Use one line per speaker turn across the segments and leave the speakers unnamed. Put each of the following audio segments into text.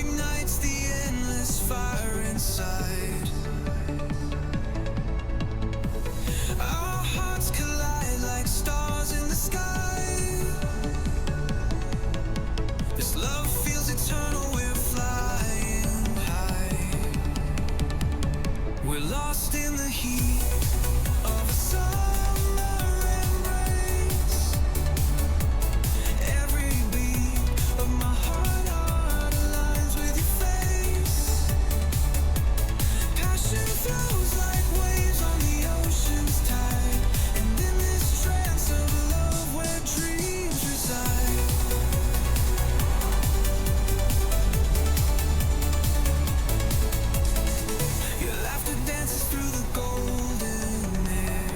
ignites the endless fire inside. Our hearts collide like stars in the sky. This love feels eternal, we're flying high. We're lost in the heat of a summer embrace. Every beat of my heart aligns with your face. Passion flows like waves on the ocean's tide. And in this trance of love where dreams reside. Your laughter dances through the golden air.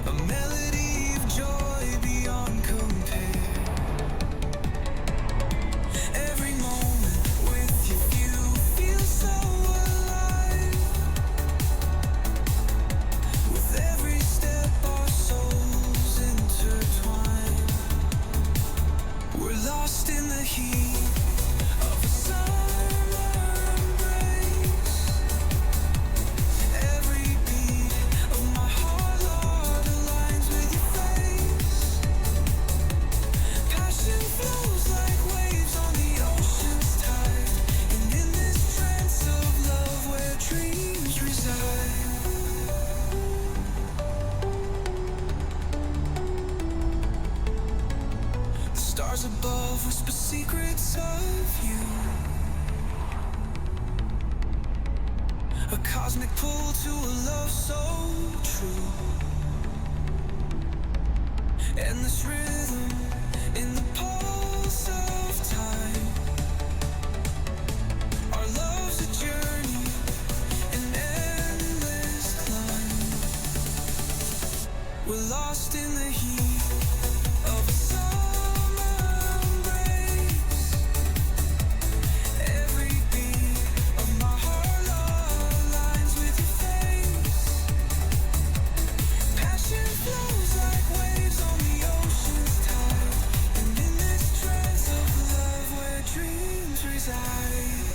A melody of joy beyond compare. Every moment with you feels so alive. With every step our souls intertwine. We're lost in the heat of a summer embrace. Every beat of my heart, Lord, aligns with your face. Passion flows like waves on the ocean's tide. And in this trance of love where dreams reside. The stars above whisper secrets of you. A cosmic pull to a love so true. And this rhythm in the pulse of time. Our love's a journey, an endless climb. We're lost in the heat of a summer embrace. Every beat of my heart aligns with your face. Passion flows like waves on the ocean's tide. And in this trance of love where dreams reside.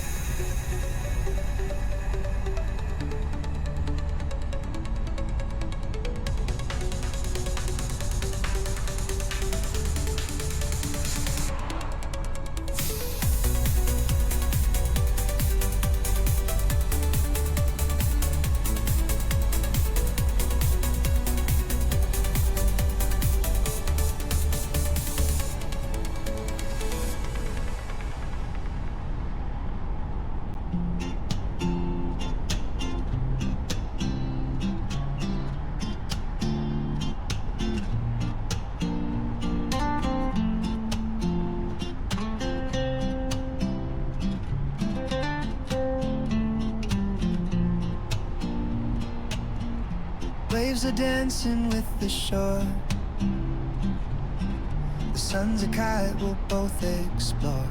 Waves are dancing with the shore. The sun's a kite, we'll both explore.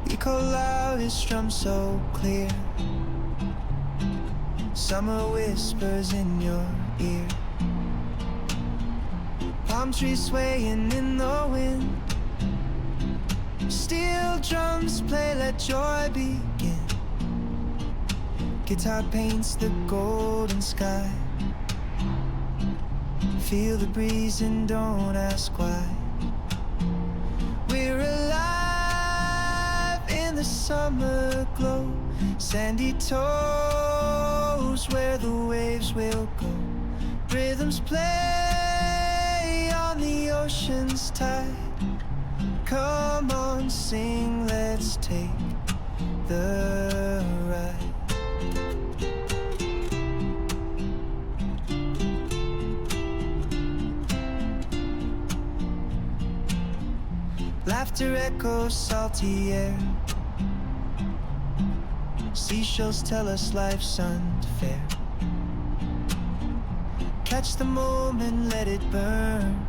We call out his drum so clear. Summer whispers in your ear. Palm trees swaying in the wind. Steel drums play, let joy begin. Guitar paints the golden sky. Feel the breeze and don't ask why. We're alive in the summer glow. Sandy toes where the waves will go. Rhythms play on the ocean's tide. Come on, sing, let's take the ride. Laughter echoes salty air. Seashells tell us life's unfair. Catch the moment, let it burn.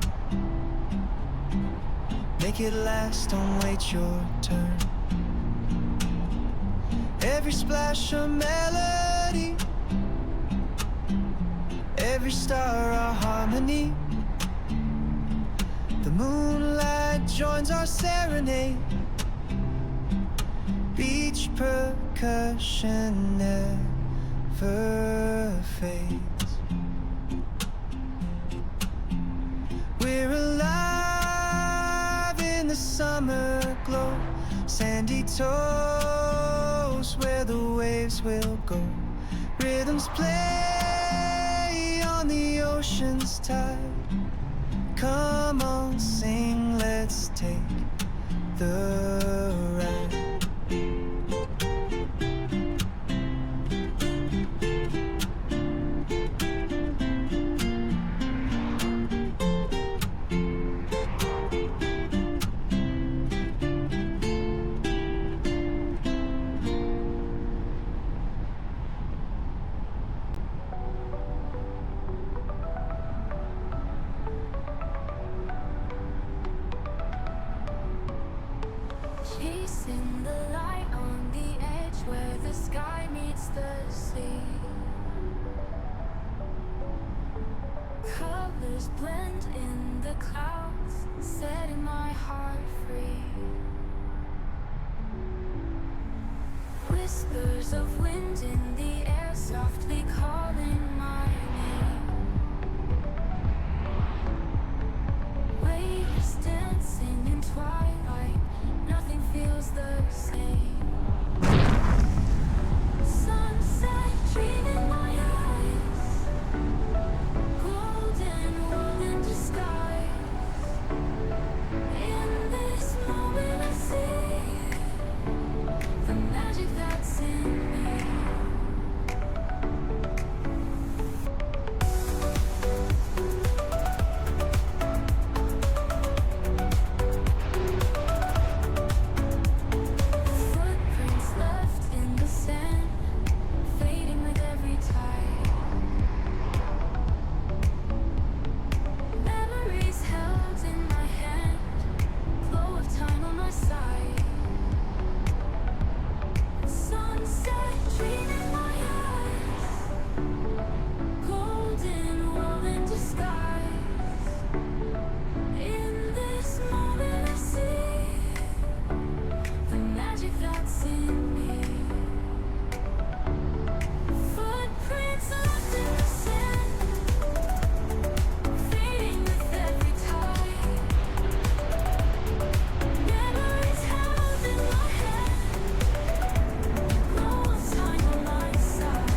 Make it last, don't wait your turn. Every splash a melody. Every star a harmony. The moonlight joins our serenade. Beach percussion never fades. We're alive in the summer glow. Sandy toes where the waves will go. Rhythms play on the ocean's tide. Come on, sing, let's take the ride.
Chasing the light on the edge where the sky meets the sea. Colors blend in the clouds, setting my heart free. Whispers of wind in the air, softly calling my name. Waves dancing in twilight, nothing feels the same. Sunset dreaming my eyes, golden wool in disguise. In this moment I see the magic that's in me. Footprints left in the sand, fading with every tide. Memories held in my hand, flow of time on my side. Sunset dreaming my eyes, golden wool in disguise. In this moment I see the magic that's in me. Footprints left in the sand, fading with every tide. Memories held in my hand, glow of time on my side.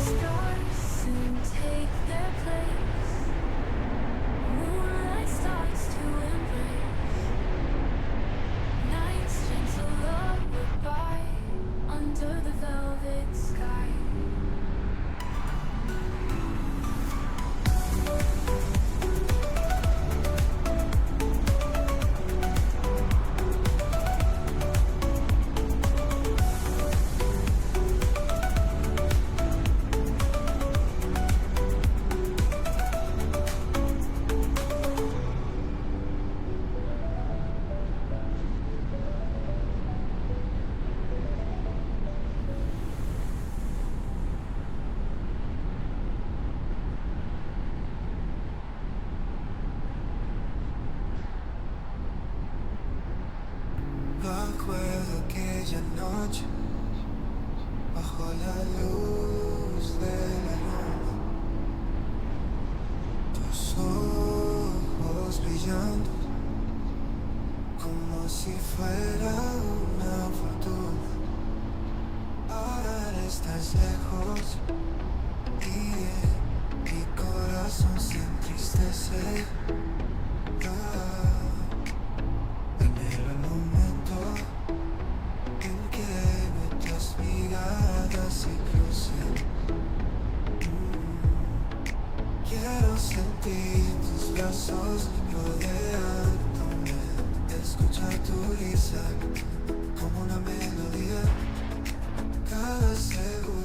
Stars soon take their place. Moonlight starts to embrace. Night's gentle lullaby under the velvet sky.
Recuerdo aquella noche bajo la luz de la luna, tus ojos brillando como si fuera una fortuna. Ahora estás lejos y mi corazón se entristece. En el momento en que nuestras miradas se crucen, quiero sentir tus brazos rodeándome, escuchar tu risa como una melodía. Cada segundo